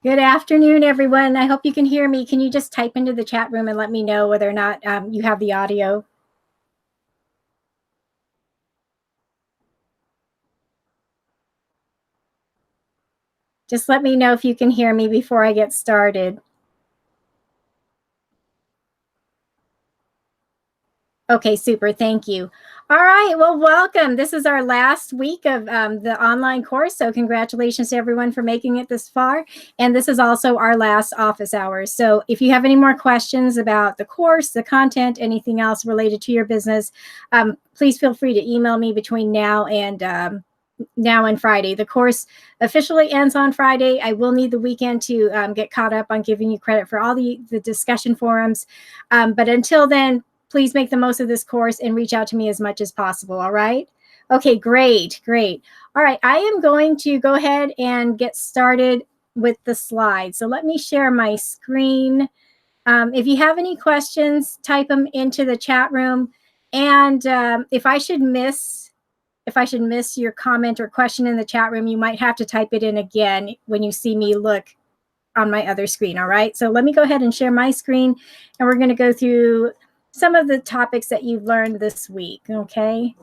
Good afternoon, everyone. I hope you can hear me. Can you just type into the chat room and let me know whether or not you have the audio? Just let me know if you can hear me before I get started. Okay, super. Thank you. All right. Well, welcome. This is our last week of the online course. So congratulations to everyone for making it this far. And this is also our last office hours. So if you have any more questions about the course, the content, anything else related to your business, please feel free to email me between now and Friday. The course officially ends on Friday. I will need the weekend to get caught up on giving you credit for all the discussion forums. But until then, please make the most of this course and reach out to me as much as possible. All right. Okay, great. All right. I am going to go ahead and get started with the slides. So let me share my screen. If you have any questions, type them into the chat room. And if I should miss your comment or question in the chat room, you might have to type it in again when you see me look on my other screen. All right. So let me go ahead and share my screen, and we're going to go through some of the topics that you've learned this week. Okay.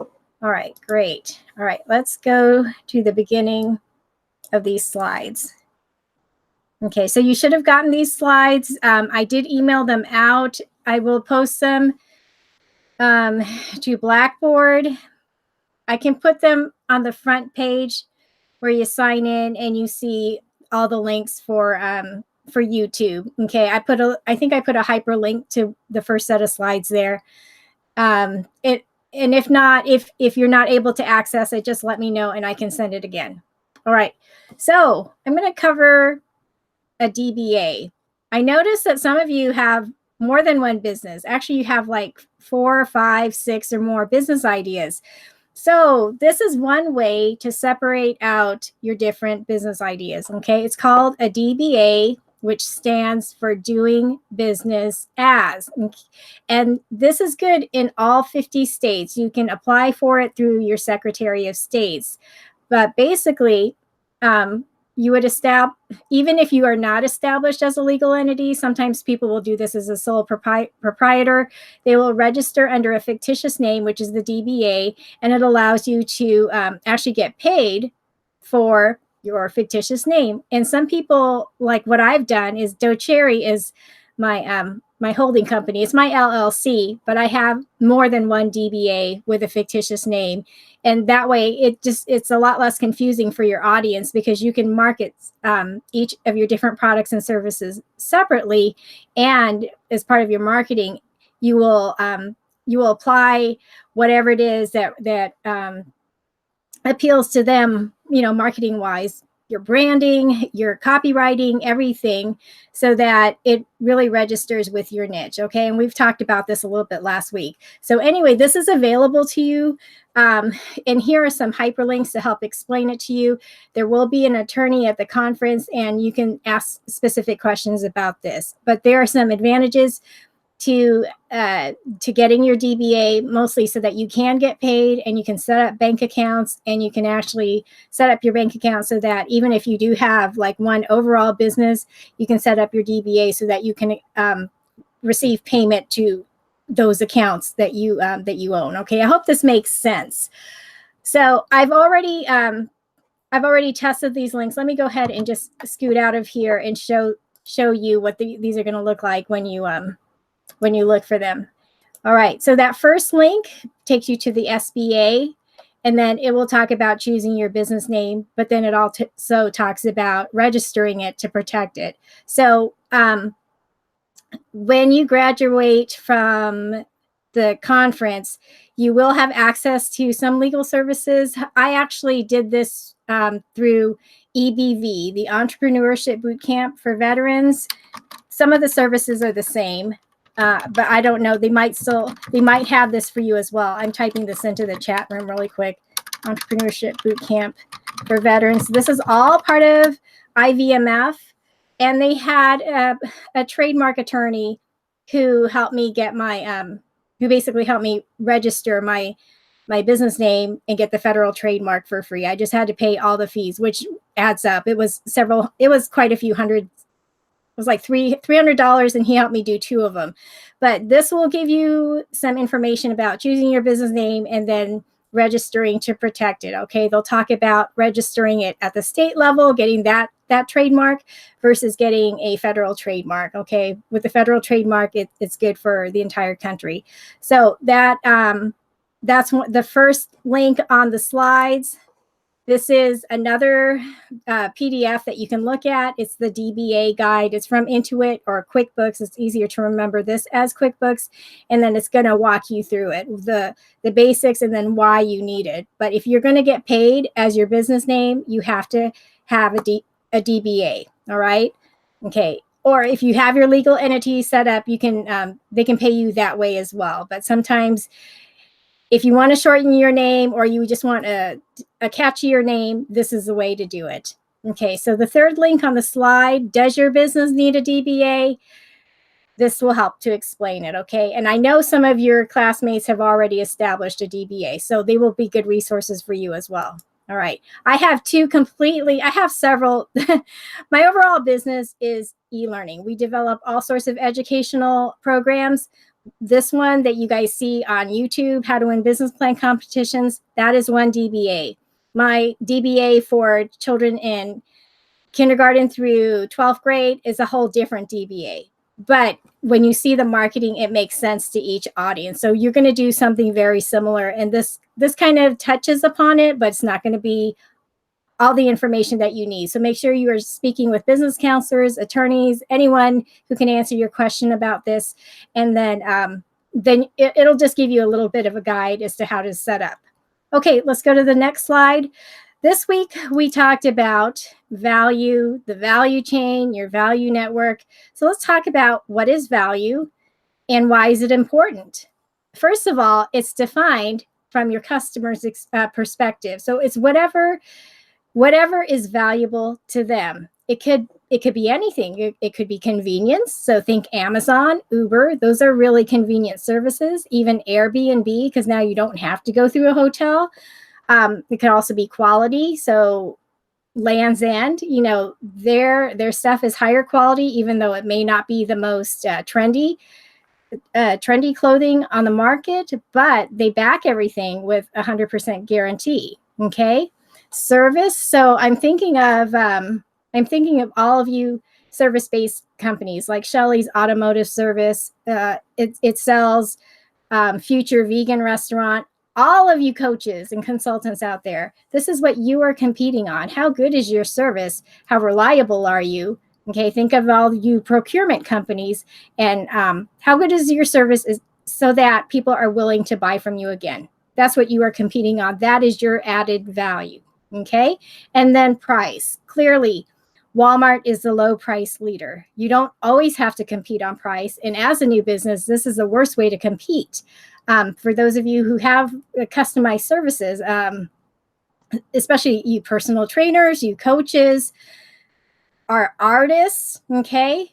All right. Great. All right. Let's go to the beginning of these slides. Okay. So you should have gotten these slides. I did email them out. I will post them to Blackboard. I can put them on the front page where you sign in and you see all the links for YouTube. Okay, I think I put a hyperlink to the first set of slides there. And if not, if you're not able to access it, just let me know and I can send it again. All right. So I'm going to cover a DBA. I noticed that some of you have more than one business. Actually, you have like 4, 5, 6 or more business ideas. So this is one way to separate out your different business ideas. Okay, it's called a DBA, which stands for doing business as. And this is good in all 50 states. You can apply for it through your Secretary of States. But basically, you would establish, even if you are not established as a legal entity, sometimes people will do this as a sole proprietor. They will register under a fictitious name, which is the DBA, and it allows you to actually get paid for your fictitious name. And some people, like what I've done, is DoCherry is my holding company. It's my LLC, but I have more than one DBA with a fictitious name. And that way it's a lot less confusing for your audience because you can market each of your different products and services separately. And as part of your marketing, you will apply whatever it is that appeals to them, marketing wise, your branding, your copywriting, everything, so that it really registers with your niche. Okay. And we've talked about this a little bit last week. So anyway, this is available to you. And here are some hyperlinks to help explain it to you. There will be an attorney at the conference and you can ask specific questions about this, but there are some advantages to getting your DBA, mostly so that you can get paid and you can set up bank accounts, and you can actually set up your bank account so that even if you do have like one overall business, you can set up your DBA so that you can receive payment to those accounts that you own. Okay, I hope this makes sense. So I've already tested these links. Let me go ahead and just scoot out of here and show you what these are going to look like when you look for them. All right, so that first link takes you to the SBA, and then it will talk about choosing your business name, but then it also talks about registering it to protect it. So when you graduate from the conference, you will have access to some legal services. I actually did this through EBV, the Entrepreneurship Bootcamp for Veterans. Some of the services are the same. But I don't know. They might have this for you as well. I'm typing this into the chat room really quick. Entrepreneurship Bootcamp for Veterans. This is all part of IVMF, and they had a trademark attorney who helped me get who basically helped me register my business name and get the federal trademark for free. I just had to pay all the fees, which adds up. It was quite a few hundred. It was like $300, and he helped me do 2 of them. But this will give you some information about choosing your business name and then registering to protect it. Okay, they'll talk about registering it at the state level, getting that trademark versus getting a federal trademark. Okay, with the federal trademark, it's good for the entire country. So that's the first link on the slides. This is another PDF that you can look at. It's the DBA guide. It's from Intuit or QuickBooks. It's easier to remember this as QuickBooks. And then it's going to walk you through it, the basics and then why you need it. But if you're going to get paid as your business name, you have to have a DBA. All right. Okay. Or if you have your legal entity set up, you can they can pay you that way as well. But sometimes if you want to shorten your name or you just want a catchier name, this is the way to do it. Okay, so the third link on the slide, does your business need a DBA? This will help to explain it, okay? And I know some of your classmates have already established a DBA, so they will be good resources for you as well. All right, I have several. My overall business is e-learning. We develop all sorts of educational programs. This one that you guys see on YouTube, How to Win Business Plan Competitions, that is one DBA. My DBA for children in kindergarten through 12th grade is a whole different DBA. But when you see the marketing, it makes sense to each audience. So you're going to do something very similar. And this kind of touches upon it, but it's not going to be all the information that you need. So make sure you are speaking with business counselors, attorneys, anyone who can answer your question about this. And then it'll just give you a little bit of a guide as to how to set up. Okay, let's go to the next slide. This week, we talked about value, the value chain, your value network. So let's talk about what is value and why is it important. First of all, it's defined from your customer's perspective. So it's whatever is valuable to them. It could be anything. It could be convenience. So think Amazon, Uber. Those are really convenient services. Even Airbnb, because now you don't have to go through a hotel. It could also be quality. So Land's End, their stuff is higher quality, even though it may not be the most trendy clothing on the market, but they back everything with 100% guarantee. Okay. Service. So I'm thinking of all of you service-based companies like Shelley's Automotive Service. It sells Future Vegan Restaurant. All of you coaches and consultants out there, this is what you are competing on. How good is your service? How reliable are you? Okay, think of all you procurement companies and how good is your service so that people are willing to buy from you again. That's what you are competing on. That is your added value. Okay. And then price. Clearly, Walmart is the low price leader. You don't always have to compete on price. And as a new business, this is the worst way to compete. For those of you who have customized services, especially you personal trainers, you coaches, our artists. Okay.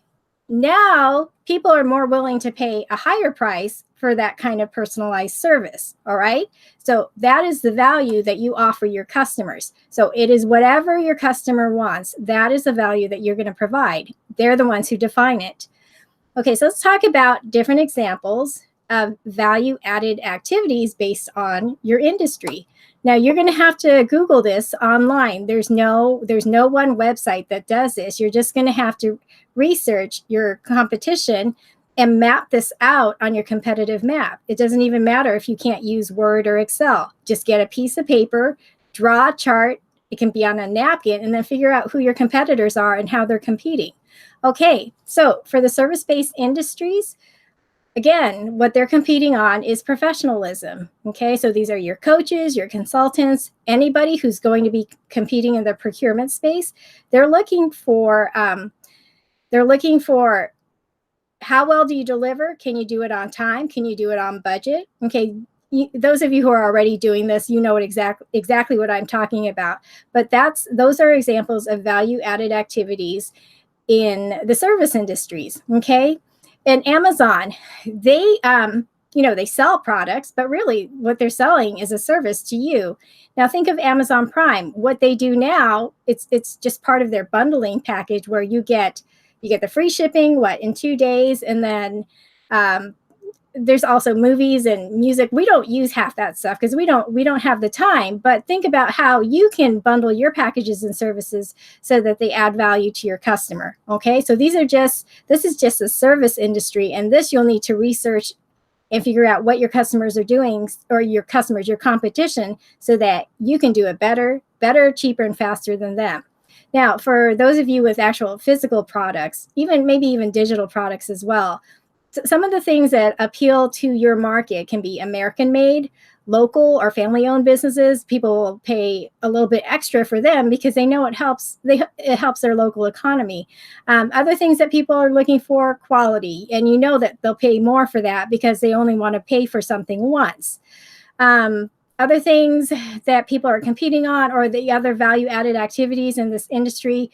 Now people are more willing to pay a higher price for that kind of personalized service. All right. So that is the value that you offer your customers. So it is whatever your customer wants. That is the value that you're going to provide. They're the ones who define it. Okay. So let's talk about different examples of value added activities based on your industry. Now you're going to have to Google this online. There's no one website that does this. You're just going to have to research your competition and map this out on your competitive map. It doesn't even matter if you can't use Word or Excel. Just get a piece of paper, draw a chart. It can be on a napkin, and then figure out who your competitors are and how they're competing. Okay, so for the service-based industries, again, what they're competing on is professionalism. Okay, so these are your coaches, your consultants, anybody who's going to be competing in the procurement space. They're looking for how well do you deliver? Can you do it on time? Can you do it on budget? Okay, those of you who are already doing this, you know exactly what I'm talking about. But those are examples of value-added activities in the service industries. Okay, and Amazon, they they sell products, but really what they're selling is a service to you. Now think of Amazon Prime. What they do now, it's just part of their bundling package where you get the free shipping, in 2 days, and then there's also movies and music. We don't use half that stuff because we don't have the time. But think about how you can bundle your packages and services so that they add value to your customer. Okay, so this is just a service industry, and this you'll need to research and figure out what your customers are doing, or your competition, so that you can do it better, cheaper, and faster than them. Now, for those of you with actual physical products, maybe even digital products as well, some of the things that appeal to your market can be American made, local, or family owned businesses. People will pay a little bit extra for them because they know it helps their local economy. Other things that people are looking for, quality, and that they'll pay more for that because they only want to pay for something once. Other things that people are competing on, or the other value added activities in this industry,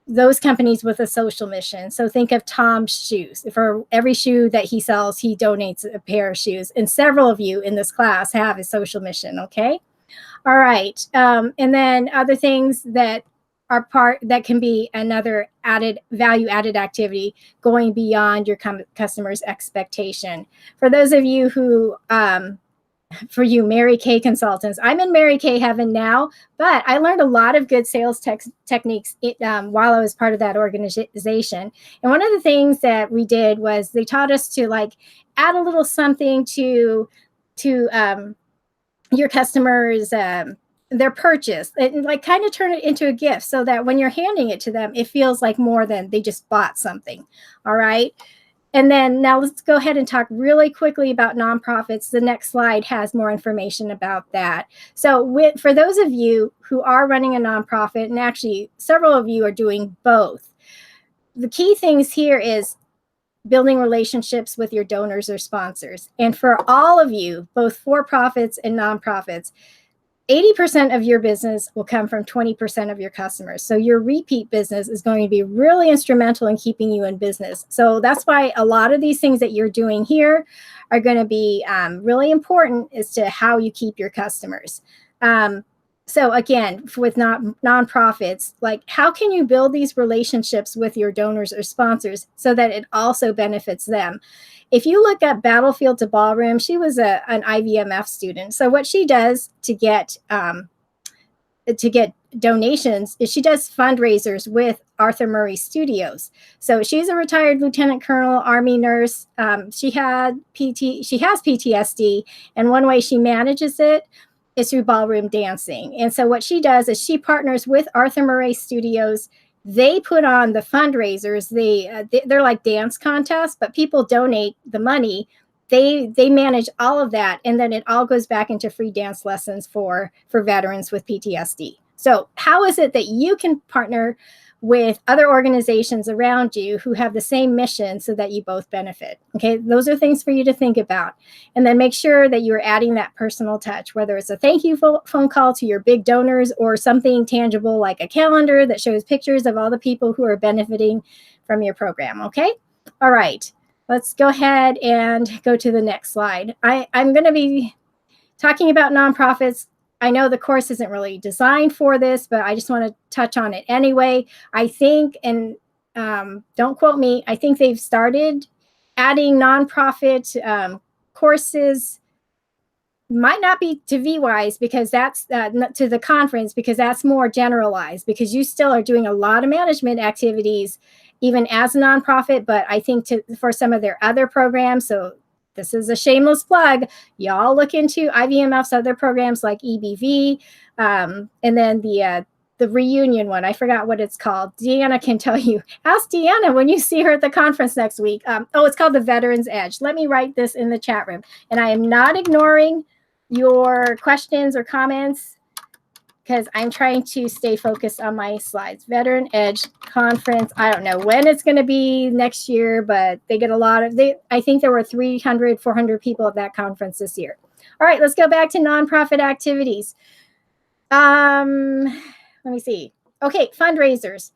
those companies with a social mission. So think of Tom's shoes. For every shoe that he sells, he donates a pair of shoes. And several of you in this class have a social mission, okay? All right. And then other things that that can be another value added activity going beyond your customer's expectation. For those of you who for you Mary Kay consultants, I'm in Mary Kay heaven now, but I learned a lot of good sales techniques while I was part of that organization. And one of the things that we did was they taught us to add a little something to your customers, their purchase, and kind of turn it into a gift, so that when you're handing it to them, it feels like more than they just bought something. All right. And then now let's go ahead and talk really quickly about nonprofits. The next slide has more information about that. So for those of you who are running a nonprofit, and actually several of you are doing both, the key things here is building relationships with your donors or sponsors. And for all of you, both for-profits and nonprofits, 80% of your business will come from 20% of your customers. So your repeat business is going to be really instrumental in keeping you in business. So that's why a lot of these things that you're doing here are going to be really important as to how you keep your customers. So again, with nonprofits, how can you build these relationships with your donors or sponsors so that it also benefits them? If you look up Battlefield to Ballroom, she was an IVMF student. So what she does to get donations is she does fundraisers with Arthur Murray Studios. So she's a retired lieutenant colonel, Army nurse. She has PTSD, and one way she manages it is through ballroom dancing. And so what she does is she partners with Arthur Murray Studios. They put on the fundraisers. They're like dance contests, but people donate the money. They manage all of that, and then it all goes back into free dance lessons for veterans with PTSD. So how is it that you can partner with other organizations around you who have the same mission so that you both benefit? Okay, those are things for you to think about. And then make sure that you're adding that personal touch, whether it's a thank you phone call to your big donors or something tangible like a calendar that shows pictures of all the people who are benefiting from your program. Okay, all right, let's go ahead and go to the next slide. I'm going to be talking about nonprofits. I know the course isn't really designed for this, but I just want to touch on it anyway. I think, and don't quote me, I think they've started adding nonprofit courses. Might not be to VWise because that's to the conference, because that's more generalized, because you still are doing a lot of management activities even as a nonprofit. But I think for some of their other programs, so this is a shameless plug, y'all look into IVMF's other programs like EBV, and then the reunion one. I forgot what it's called. Deanna can tell you. Ask Deanna when you see her at the conference next week. It's called the Veterans Edge. Let me write this in the chat room. And I am not ignoring your questions or comments because I'm trying to stay focused on my slides. Veteran Edge Conference. I don't know when it's going to be next year, but they get a lot of, I think there were 300, 400 people at that conference this year. All right, let's go back to nonprofit activities. Let me see. Okay, fundraisers.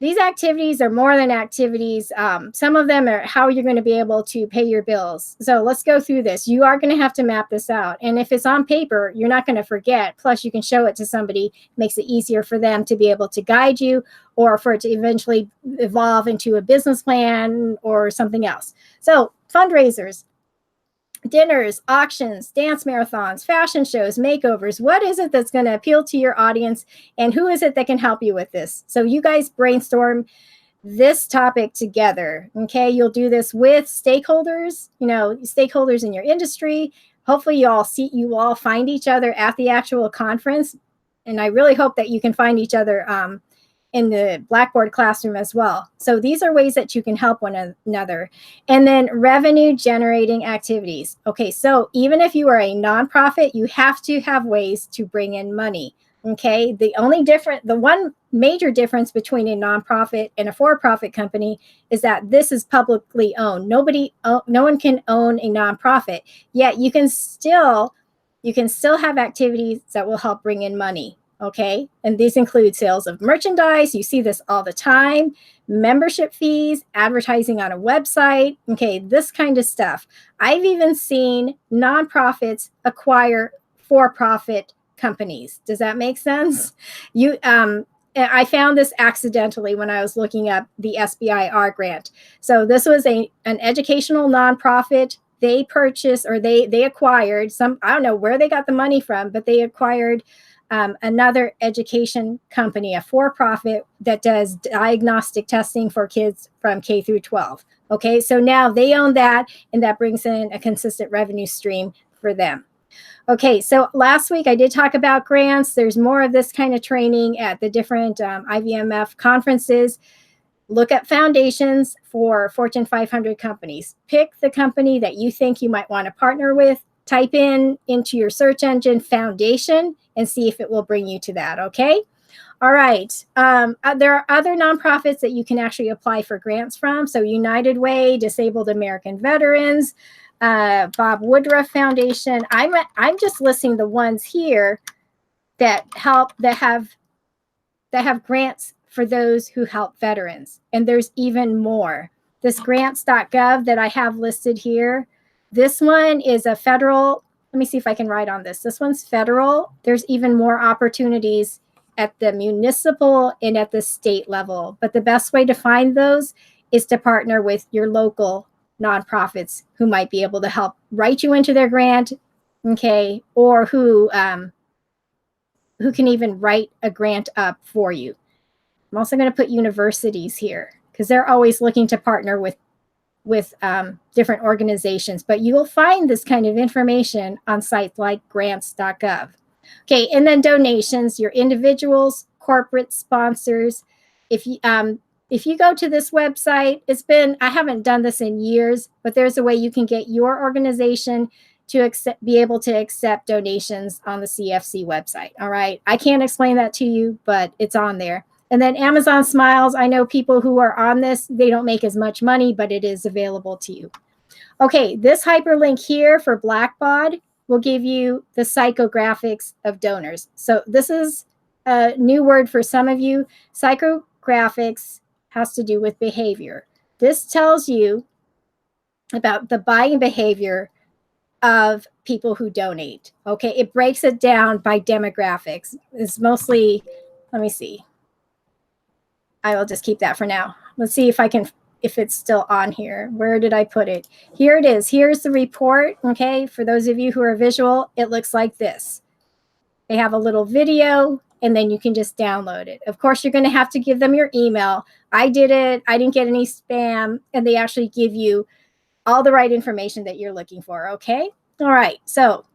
These activities are more than activities. Some of them are how you're going to be able to pay your bills. So let's go through this. You are going to have to map this out. And if it's on paper, you're not going to forget. Plus, you can show it to somebody. It makes it easier for them to be able to guide you, or for it to eventually evolve into a business plan or something else. So fundraisers, dinners, auctions, dance marathons, fashion shows, makeovers. What is it that's going to appeal to your audience, and who is it that can help you with this? So you guys brainstorm this topic together. Okay, you'll do this with stakeholders, stakeholders in your industry. Hopefully you all find each other at the actual conference, and I really hope that you can find each other in the Blackboard classroom as well. So these are ways that you can help one another. And then revenue generating activities. Okay, so even if you are a nonprofit, you have to have ways to bring in money. Okay, the one major difference between a nonprofit and a for-profit company is that this is publicly owned. No one can own a nonprofit, yet you can still have activities that will help bring in money. Okay, and these include sales of merchandise. You see this all the time, membership fees, advertising on a website. Okay, this kind of stuff. I've even seen nonprofits acquire for-profit companies. Does that make sense? I found this accidentally when I was looking up the SBIR grant. So this was an educational nonprofit. They purchased, or they acquired some, I don't know where they got the money from, but they acquired another education company, a for-profit that does diagnostic testing for kids from K through 12. Okay, so now they own that, and that brings in a consistent revenue stream for them. Okay, so last week I did talk about grants. There's more of this kind of training at the different IVMF conferences. Look at foundations for Fortune 500 companies. Pick the company that you think you might want to partner with. Type into your search engine foundation and see if it will bring you to that, okay? All right. There are other nonprofits that you can actually apply for grants from. So United Way, Disabled American Veterans, Bob Woodruff Foundation. I'm just listing the ones here that have grants for those who help veterans. And there's even more. This grants.gov that I have listed here, this one is a federal. Let me see if I can write on this. This one's federal. There's even more opportunities at the municipal and at the state level. But the best way to find those is to partner with your local nonprofits who might be able to help write you into their grant, okay, or who can even write a grant up for you. I'm also going to put universities here because they're always looking to partner with different organizations, but you will find this kind of information on sites like grants.gov. Okay, and then donations, your individuals, corporate sponsors. If you go to this website, I haven't done this in years, but there's a way you can get your organization to be able to accept donations on the CFC website. All right, I can't explain that to you, but it's on there. And then Amazon Smiles, I know people who are on this, they don't make as much money, but it is available to you. Okay, this hyperlink here for Blackbaud will give you the psychographics of donors. So this is a new word for some of you. Psychographics has to do with behavior. This tells you about the buying behavior of people who donate. Okay, it breaks it down by demographics. It's mostly, let me see. I will just keep that for now. Let's see if it's still on here. Where did I put it? Here it is. Here's the report. Okay, for those of you who are visual, it looks like this. They have a little video, and then you can just download it. Of course, you're going to have to give them your email. I did it. I didn't get any spam, and they actually give you all the right information that you're looking for. Okay. All right. So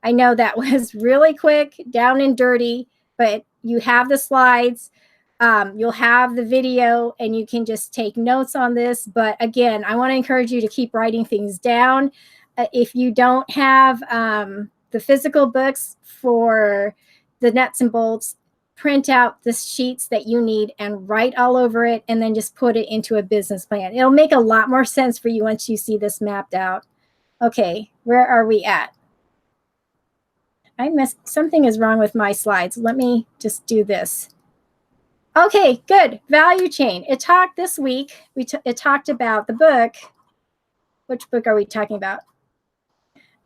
I know that was really quick, down and dirty, but you have the slides. You'll have the video, and you can just take notes on this. But again, I want to encourage you to keep writing things down. If you don't have the physical books for the nuts and bolts, print out the sheets that you need and write all over it, and then just put it into a business plan. It'll make a lot more sense for you once you see this mapped out. Okay, where are we at? Something is wrong with my slides. Let me just do this. Okay, good. Value chain. It talked this week. It talked about the book. Which book are we talking about?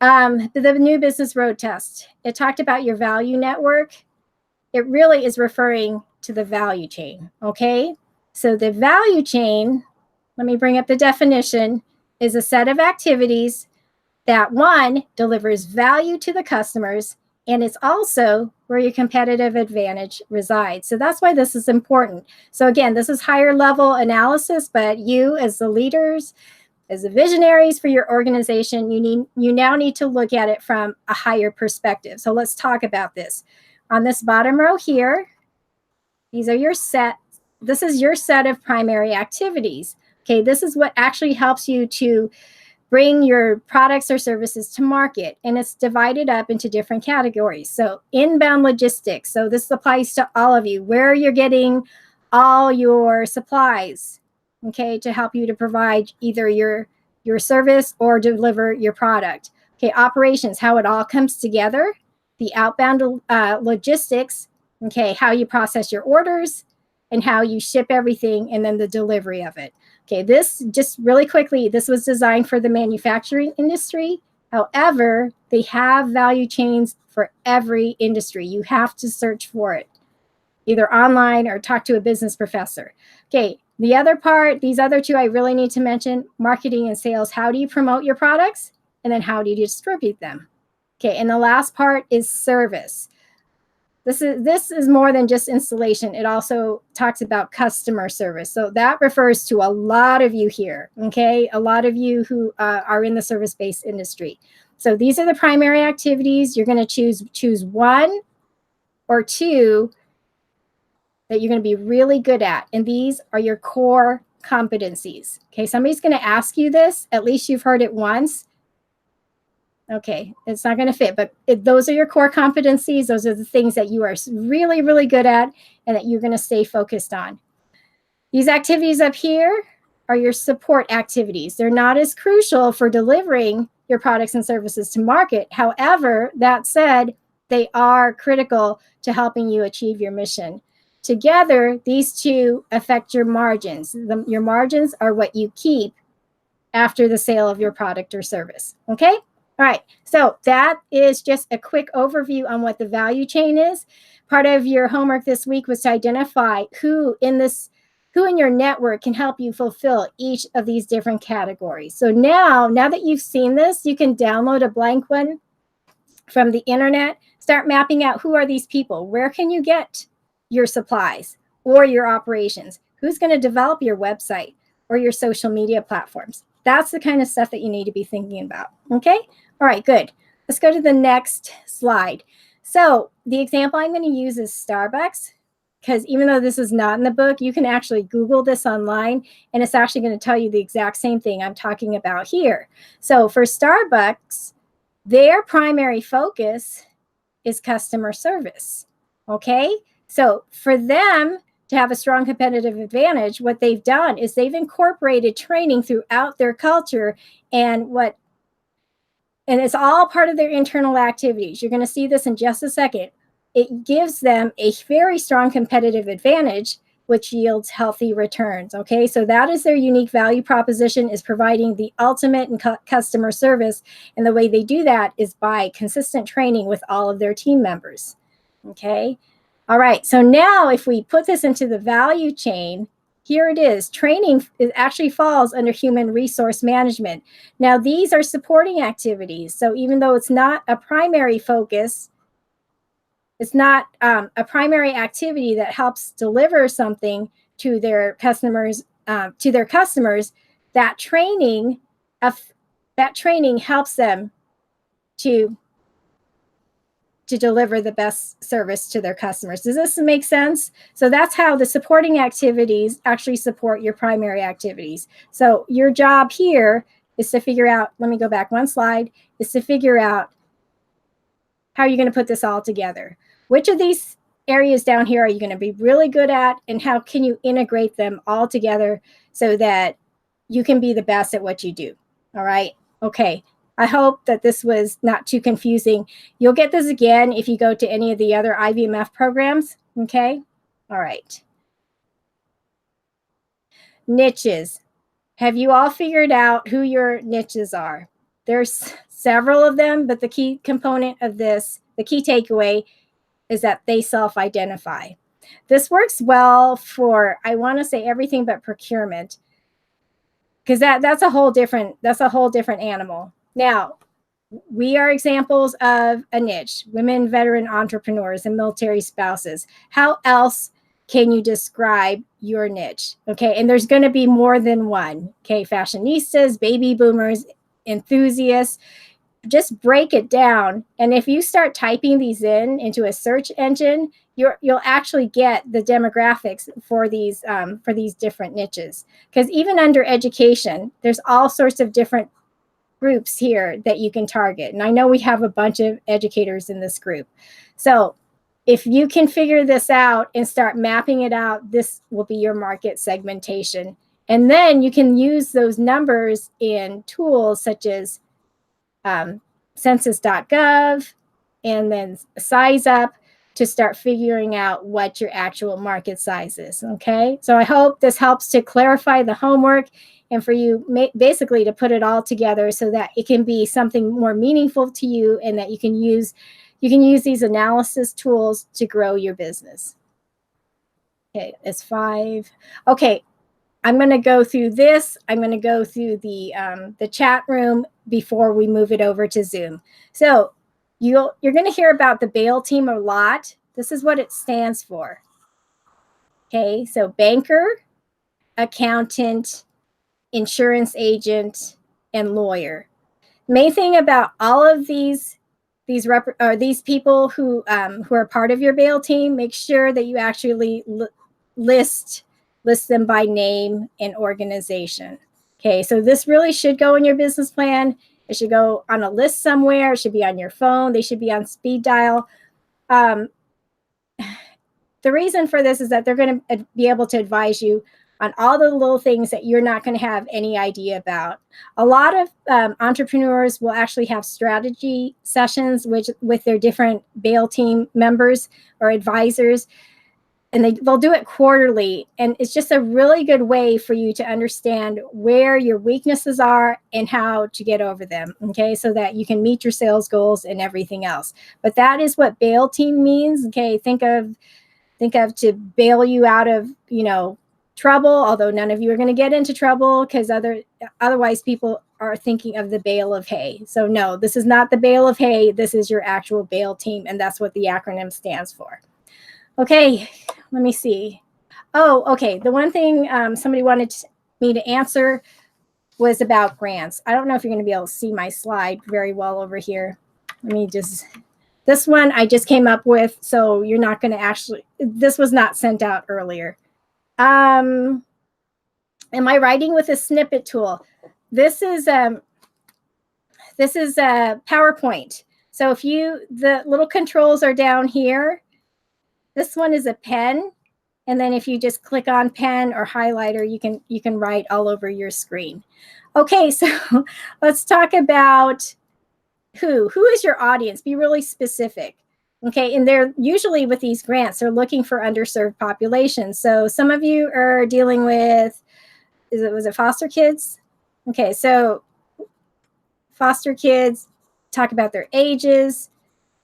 The New Business Road Test. It talked about your value network. It really is referring to the value chain. Okay, so the value chain, let me bring up the definition, is a set of activities that one delivers value to the customers, and it's also where your competitive advantage resides. So that's why this is important. So again, this is higher level analysis, but you as the leaders, as the visionaries for your organization, you now need to look at it from a higher perspective. So let's talk about this. On this bottom row here, these are your set. This is your set of primary activities. Okay, this is what actually helps you to bring your products or services to market, and it's divided up into different categories. So inbound logistics, so this applies to all of you, where you're getting all your supplies, okay, to help you to provide either your service or deliver your product. Okay, operations, how it all comes together. The outbound logistics, okay, how you process your orders and how you ship everything, and then the delivery of it. Okay, this just really quickly, this was designed for the manufacturing industry. However, they have value chains for every industry. You have to search for it, either online or talk to a business professor. Okay, the other part, these other two I really need to mention, marketing and sales. How do you promote your products? And then how do you distribute them? Okay, and the last part is service. This is more than just installation. It also talks about customer service. So that refers to a lot of you here, okay? A lot of you who are in the service-based industry. So these are the primary activities. You're going to choose one or two that you're going to be really good at. And these are your core competencies. Okay, somebody's going to ask you this. At least you've heard it once. Okay, it's not going to fit, but those are your core competencies. Those are the things that you are really, really good at and that you're going to stay focused on. These activities up here are your support activities. They're not as crucial for delivering your products and services to market. However, that said, they are critical to helping you achieve your mission. Together, these two affect your margins. Your margins are what you keep after the sale of your product or service. Okay? All right, so that is just a quick overview on what the value chain is. Part of your homework this week was to identify who in your network can help you fulfill each of these different categories. So now that you've seen this, you can download a blank one from the internet, start mapping out who are these people, where can you get your supplies or your operations, who's going to develop your website or your social media platforms. That's the kind of stuff that you need to be thinking about. Okay? All right, good. Let's go to the next slide. So the example I'm going to use is Starbucks, because even though this is not in the book, you can actually Google this online, and it's actually going to tell you the exact same thing I'm talking about here. So for Starbucks, their primary focus is customer service. Okay? So for them to have a strong competitive advantage, what they've done is they've incorporated training throughout their culture, and it's all part of their internal activities. You're going to see this in just a second. It gives them a very strong competitive advantage, which yields healthy returns. Okay, so that is their unique value proposition, is providing the ultimate in customer service. And the way they do that is by consistent training with all of their team members. Okay, all right, so now if we put this into the value chain, here it is. Training actually falls under human resource management. Now, these are supporting activities. So even though it's not a primary focus, it's not a primary activity that helps deliver something to their customers. That training helps them to deliver the best service to their customers. Does this make sense? So that's how the supporting activities actually support your primary activities. So your job here is to figure out, let me go back one slide, is to figure out how you're going to put this all together. Which of these areas down here are you going to be really good at, and how can you integrate them all together so that you can be the best at what you do? All right. Okay. I hope that this was not too confusing. You'll get this again if you go to any of the other IVMF programs. Okay. All right. Niches. Have you all figured out who your niches are? There's several of them, but the key component of this, the key takeaway, is that they self-identify. This works well for, I want to say, everything but procurement, because that's a whole different animal. Now, we are examples of a niche: women, veteran entrepreneurs, and military spouses. How else can you describe your niche? Okay, and there's going to be more than one. Okay, fashionistas, baby boomers, enthusiasts. Just break it down, and if you start typing these into a search engine, you'll actually get the demographics for these different niches. Because even under education, there's all sorts of different groups here that you can target. And I know we have a bunch of educators in this group. So if you can figure this out and start mapping it out, this will be your market segmentation. And then you can use those numbers in tools such as census.gov and then size up to start figuring out what your actual market size is. Okay, so I hope this helps to clarify the homework and for you basically to put it all together so that it can be something more meaningful to you, and that you can use these analysis tools to grow your business. Okay, it's 5. Okay, I'm going to go through this. I'm going to go through the chat room before we move it over to Zoom. So you're going to hear about the BAIL team a lot. This is what it stands for. Okay, so banker, accountant, insurance agent, and lawyer. Main thing about all of these people who are part of your BAIL team, make sure that you actually list them by name and organization. Okay, so this really should go in your business plan. It should go on a list somewhere. It should be on your phone. They should be on speed dial. The reason for this is that they're going to be able to advise you on all the little things that you're not going to have any idea about. A lot of entrepreneurs will actually have strategy sessions with their different BAIL team members or advisors, and they'll do it quarterly. And it's just a really good way for you to understand where your weaknesses are and how to get over them, okay, so that you can meet your sales goals and everything else. But that is what BAIL team means, okay? Think of to bail you out of, trouble, although none of you are going to get into trouble, because otherwise people are thinking of the bale of hay. So no, this is not the bale of hay. This is your actual BAIL team, and that's what the acronym stands for. Okay, let me see. Oh, okay. The one thing somebody wanted me to answer was about grants. I don't know if you're going to be able to see my slide very well over here. This one I just came up with, so you're not going to this was not sent out earlier. Am I writing with a snippet tool? This is a PowerPoint. So if the little controls are down here, this one is a pen. And then if you just click on pen or highlighter, you can write all over your screen. Okay, so let's talk about who is your audience. Be really specific. Okay, and they're usually, with these grants, they're looking for underserved populations. So some of you are dealing with, was it foster kids? Okay, so foster kids, talk about their ages,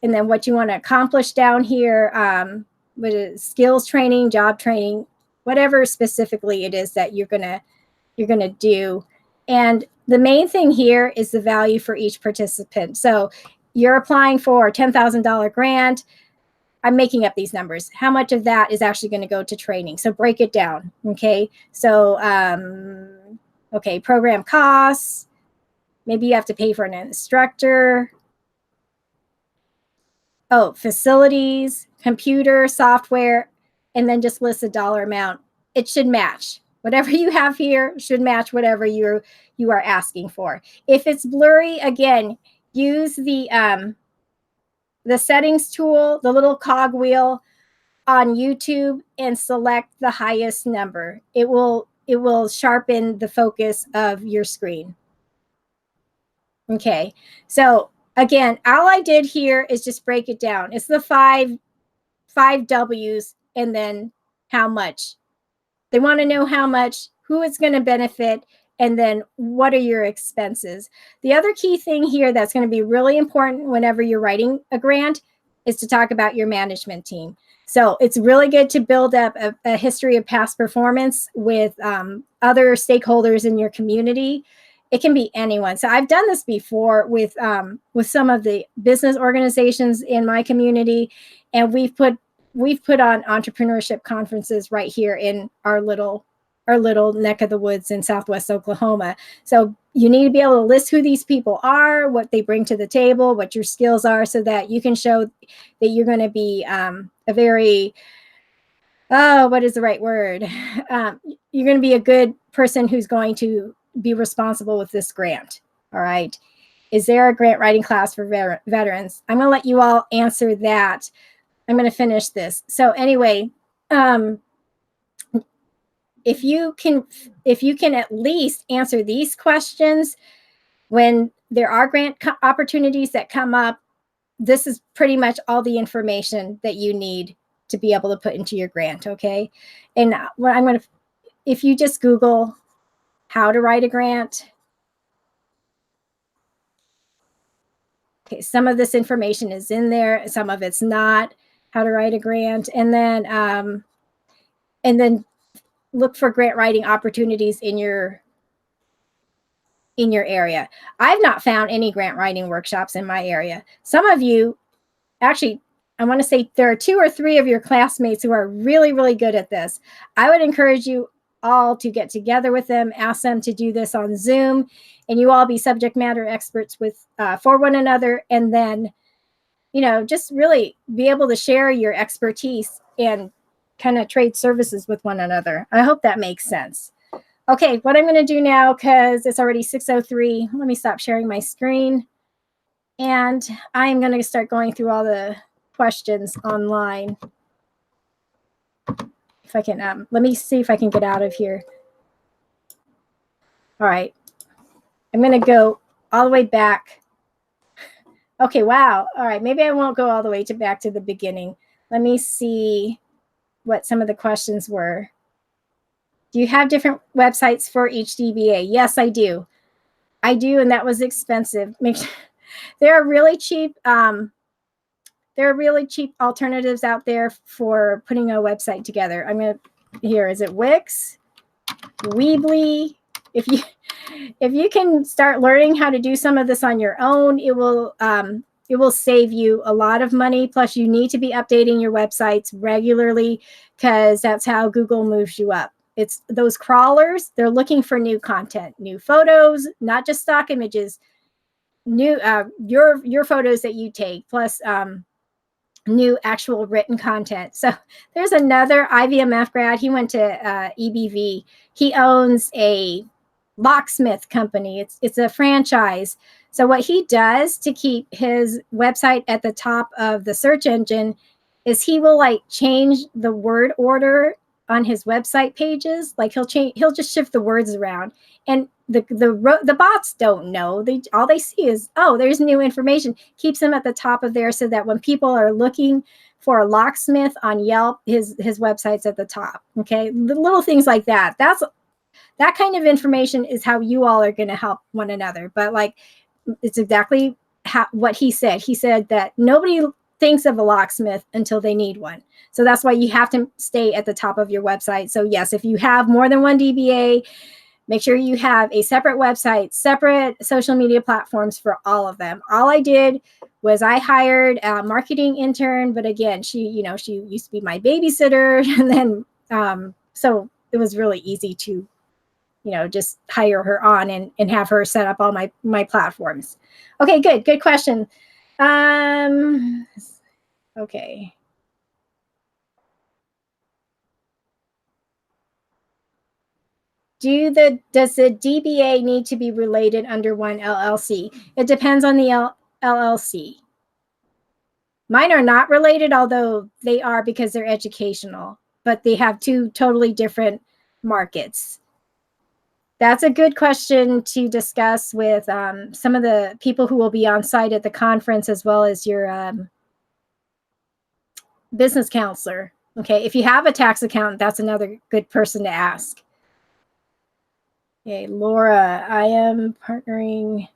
and then what you want to accomplish down here, with skills training, job training, whatever specifically it is that you're gonna do. And the main thing here is the value for each participant. So you're applying for a $10,000 grant. I'm making up these numbers. How much of that is actually going to go to training? So break it down. Okay. So, okay, program costs. Maybe you have to pay for an instructor. Oh, facilities, computer, software, and then just list a dollar amount. It should match. Whatever you have here should match whatever you are asking for. If it's blurry, again, use the settings tool, the little cog wheel on YouTube, and select the highest number. It will sharpen the focus of your screen. Okay, so again, all I did here is just break it down. It's the five W's and then how much. They want to know how much. who it's going to benefit, and then what are your expenses. The other key thing here that's going to be really important whenever you're writing a grant is to talk about your management team. So it's really good to build up a history of past performance with other stakeholders in your community. It can be anyone. So I've done this before with some of the business organizations in my community, and we've put on entrepreneurship conferences right here in our little neck of the woods in Southwest Oklahoma. So you need to be able to list who these people are, what they bring to the table, what your skills are, so that you can show that you're going to be a very, what is the right word? You're going to be a good person who's going to be responsible with this grant. All right. Is there a grant writing class for veterans? I'm going to let you all answer that. I'm going to finish this. So anyway, if you can at least answer these questions when there are grant opportunities that come up, this is pretty much all the information that you need to be able to put into your grant. Okay. And what I'm going to, if you just Google how to write a grant, okay, some of this information is in there, some of it's not. How to write a grant, and then look for grant writing opportunities in your area. I've not found any grant writing workshops in my area. Some of you, actually, I want to say there are 2 or 3 of your classmates who are really, really good at this. I would encourage you all to get together with them, ask them to do this on Zoom, and you all be subject matter experts for one another, and then, just really be able to share your expertise and kind of trade services with one another. I hope that makes sense. Okay, what I'm going to do now, because it's already 6:03, let me stop sharing my screen. And I'm going to start going through all the questions online. If I can, let me see if I can get out of here. All right. I'm going to go all the way back. Okay, wow. All right, maybe I won't go all the way back to the beginning. Let me see what some of the questions were. Do you have different websites for each DBA? Yes, I do. I do, and that was expensive. There are really cheap alternatives out there for putting a website together. Is it Wix, Weebly? If you can start learning how to do some of this on your own, it will save you a lot of money. Plus, you need to be updating your websites regularly, because that's how Google moves you up. It's those crawlers, they're looking for new content, new photos, not just stock images, new your photos that you take, plus new actual written content. So there's another IVMF grad. He went to EBV. He owns a locksmith company. It's a franchise. So what he does to keep his website at the top of the search engine is he will change the word order on his website pages. He'll just shift the words around, and the bots don't know. All they see is, oh, there's new information. Keeps them at the top of there, so that when people are looking for a locksmith on Yelp, his website's at the top. Okay, little things like that. That kind of information is how you all are going to help one another. But it's exactly what he said. He said that nobody thinks of a locksmith until they need one. So that's why you have to stay at the top of your website. So yes, if you have more than one DBA, make sure you have a separate website, separate social media platforms for all of them. All I did was I hired a marketing intern, but again, she used to be my babysitter, and then so it was really easy to just hire her on and have her set up all my platforms. Okay, good question. Okay. Does the DBA need to be related under one LLC? It depends on the LLC. Mine are not related, although they are because they're educational, but they have 2 totally different markets. That's a good question to discuss with some of the people who will be on site at the conference, as well as your business counselor. Okay, if you have a tax accountant, that's another good person to ask. Okay, Laura, I am partnering.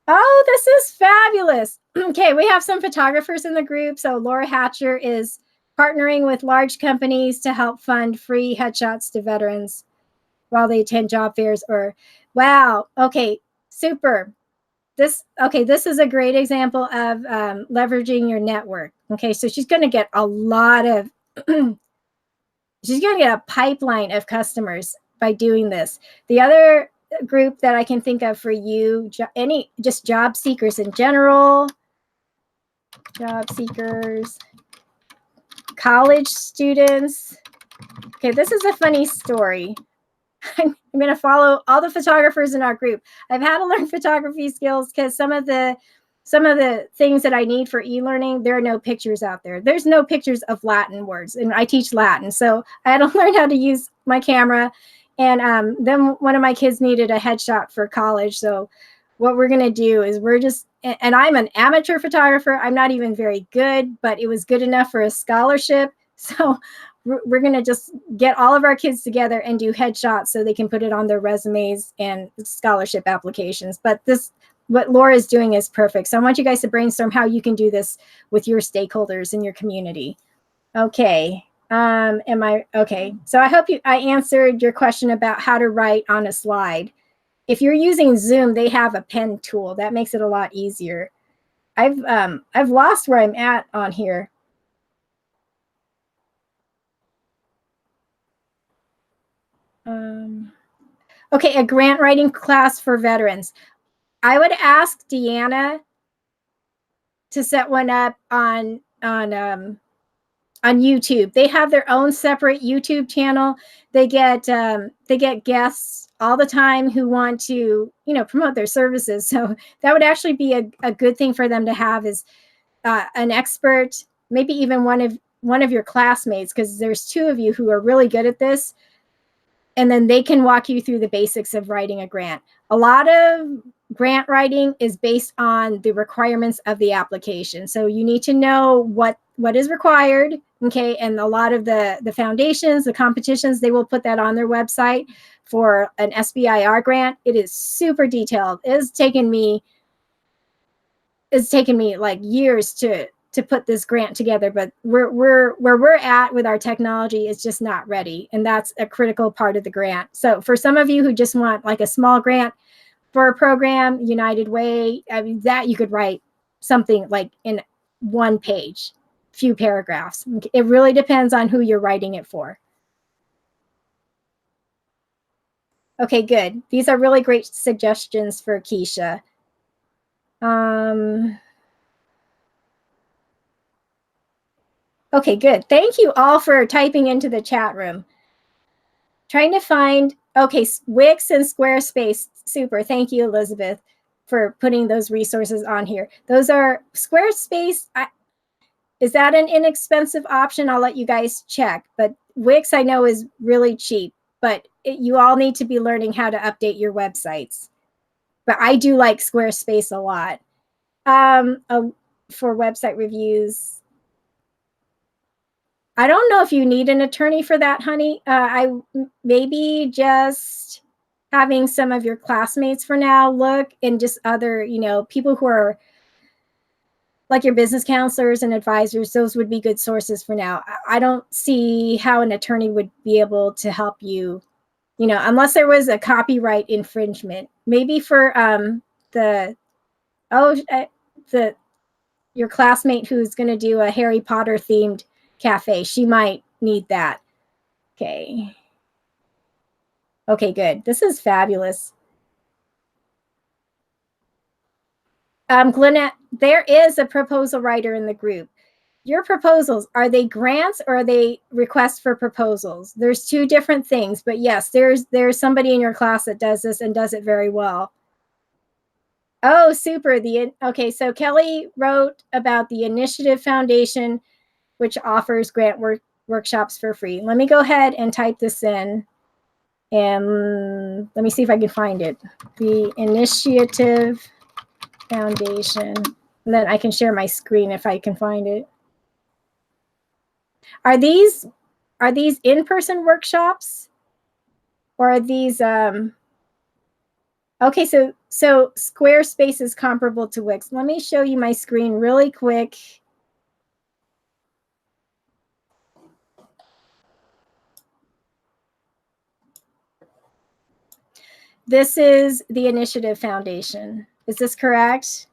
Oh, this is fabulous. Okay, we have some photographers in the group. So Laura Hatcher is partnering with large companies to help fund free headshots to veterans while they attend job fairs or wow. Okay, super. This is a great example of leveraging your network. Okay, so she's going to get a lot of she's going to get a pipeline of customers by doing this. The other group that I can think of for you, just job seekers in general, job seekers, college students. Okay, this is a funny story. I'm going to follow all the photographers in our group. I've had to learn photography skills because some of the things that I need for e-learning, there are no pictures out there. There's no pictures of Latin words, and I teach Latin, so I had to learn how to use my camera. And then one of my kids needed a headshot for college, so what we're going to do is and I'm an amateur photographer. I'm not even very good, but it was good enough for a scholarship. So we're going to just get all of our kids together and do headshots so they can put it on their resumes and scholarship applications. But what Laura is doing is perfect. So I want you guys to brainstorm how you can do this with your stakeholders in your community. Okay. Okay. So I hope I answered your question about how to write on a slide. If you're using Zoom, they have a pen tool that makes it a lot easier. I've lost where I'm at on here. Okay, a grant writing class for veterans. I would ask Deanna to set one up on YouTube. They have their own separate YouTube channel. They get guests all the time who want to promote their services. So that would actually be a good thing for them to have is an expert, maybe even one of your classmates, because there's two of you who are really good at this. And then they can walk you through the basics of writing a grant. A lot of grant writing is based on the requirements of the application. So you need to know what is required, okay? And a lot of the foundations, the competitions, they will put that on their website for an SBIR grant. It is super detailed. It's taken me like years to put this grant together, but where we're at with our technology is just not ready. And that's a critical part of the grant. So for some of you who just want like a small grant for a program, United Way, I mean, that you could write something like in one page, few paragraphs. It really depends on who you're writing it for. Okay, good. These are really great suggestions for Keisha. Okay, good. Thank you all for typing into the chat room. Trying to find, okay, Wix and Squarespace. Super. Thank you, Elizabeth, for putting those resources on here. Those are Squarespace. Is that an inexpensive option? I'll let you guys check. But Wix, I know, is really cheap. But you all need to be learning how to update your websites. But I do like Squarespace a lot. For website reviews, I don't know if you need an attorney for that, honey. I maybe just having some of your classmates for now look, and just other, people who are like your business counselors and advisors. Those would be good sources for now. I don't see how an attorney would be able to help you, unless there was a copyright infringement. Maybe for your classmate who's going to do a Harry Potter themed cafe, she might need that. Okay, good. This is fabulous. Glenette, there is a proposal writer in the group. Your proposals, are they grants or are they requests for proposals? There's two different things, but yes, there's somebody in your class that does this and does it very well. Oh, super. Okay, so Kelly wrote about the Initiative Foundation, which offers grant workshops for free. Let me go ahead and type this in, and let me see if I can find it. The Initiative Foundation, and then I can share my screen if I can find it. Are these in-person workshops, or are these Okay, so Squarespace is comparable to Wix. Let me show you my screen really quick. This is the Initiative Foundation. Is this correct?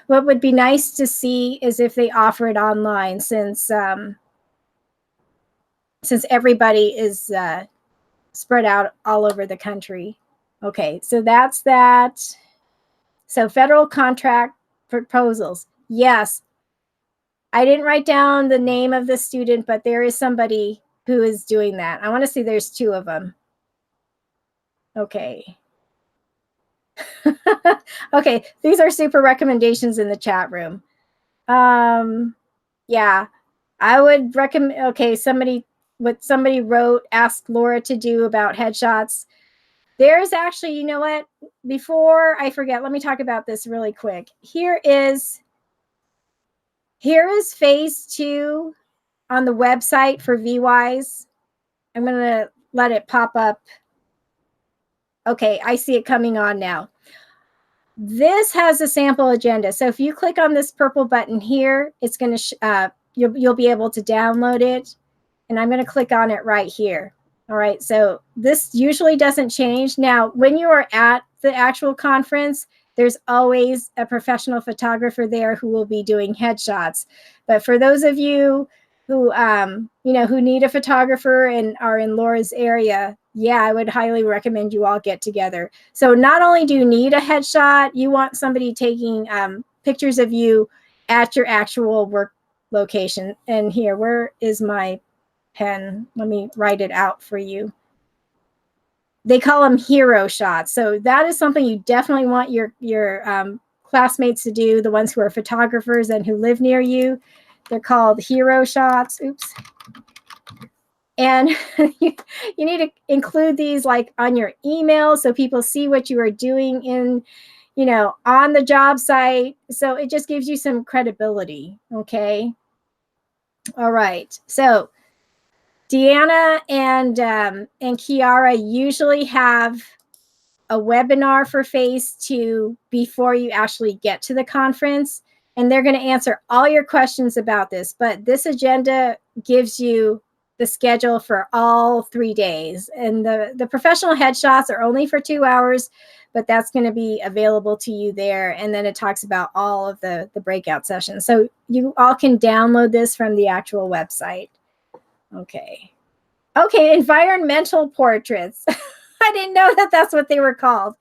What would be nice to see is if they offer it online, since everybody is spread out all over the country. Okay, so that's that. So federal contract proposals. Yes, I didn't write down the name of the student, but there is somebody who is doing that. I want to see there's 2 of them. Okay. Okay, these are super recommendations in the chat room. Yeah, I would recommend, okay, what somebody wrote, asked Laura to do about headshots. There's actually, you know what, before I forget, let me talk about this really quick. Here is phase 2 on the website for VWise. I'm going to let it pop up. Okay, I see it coming on now. This has a sample agenda. So if you click on this purple button here, it's going to, you'll be able to download it. And I'm going to click on it right here. All right, so this usually doesn't change. Now, when you are at the actual conference, there's always a professional photographer there who will be doing headshots. But for those of you who, who need a photographer and are in Laura's area, yeah, I would highly recommend you all get together. So not only do you need a headshot, you want somebody taking pictures of you at your actual work location. And here, where is my pen? Let me write it out for you. They call them hero shots. So that is something you definitely want your classmates to do, the ones who are photographers and who live near you. They're called hero shots. Oops. And you need to include these like on your email so people see what you are doing in, on the job site. So it just gives you some credibility. Okay. All right. So Deanna and Kiara usually have a webinar for phase 2 before you actually get to the conference. And they're going to answer all your questions about this. But this agenda gives you the schedule for all 3 days. And the professional headshots are only for 2 hours, but that's going to be available to you there. And then it talks about all of the breakout sessions. So you all can download this from the actual website. Okay. Okay, environmental portraits. I didn't know that that's what they were called.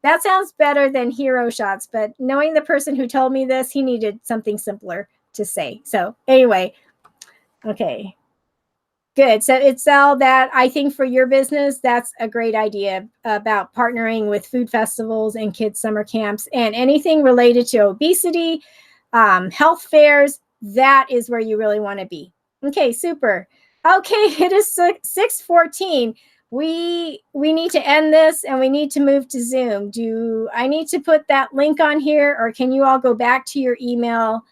That sounds better than hero shots, but knowing the person who told me this, he needed something simpler to say. So anyway, okay, good. So it's all that. I think for your business, that's a great idea about partnering with food festivals and kids' summer camps and anything related to obesity, health fairs. That is where you really want to be. Okay, super. Okay, it is 6:14. We need to end this and we need to move to Zoom. Do I need to put that link on here, or can you all go back to your email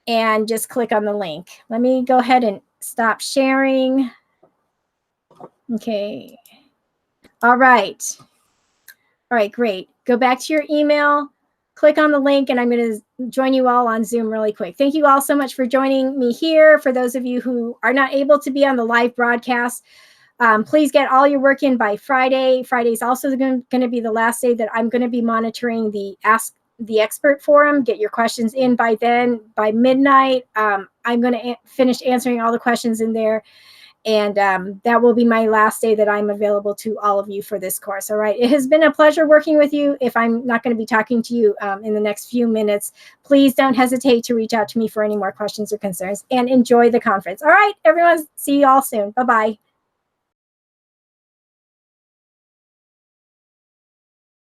and just click on the link? Let me go ahead and stop sharing. Okay. All right. All right, great. Go back to your email, click on the link, and I'm going to join you all on Zoom really quick. Thank you all so much for joining me here. For those of you who are not able to be on the live broadcast, please get all your work in by Friday. Friday is also going to be the last day that I'm going to be monitoring the Ask the Expert forum. Get your questions in by then. By midnight, I'm going to finish answering all the questions in there. And that will be my last day that I'm available to all of you for this course. All right. It has been a pleasure working with you. If I'm not going to be talking to you in the next few minutes, please don't hesitate to reach out to me for any more questions or concerns, and enjoy the conference. All right, everyone. See you all soon. Bye-bye.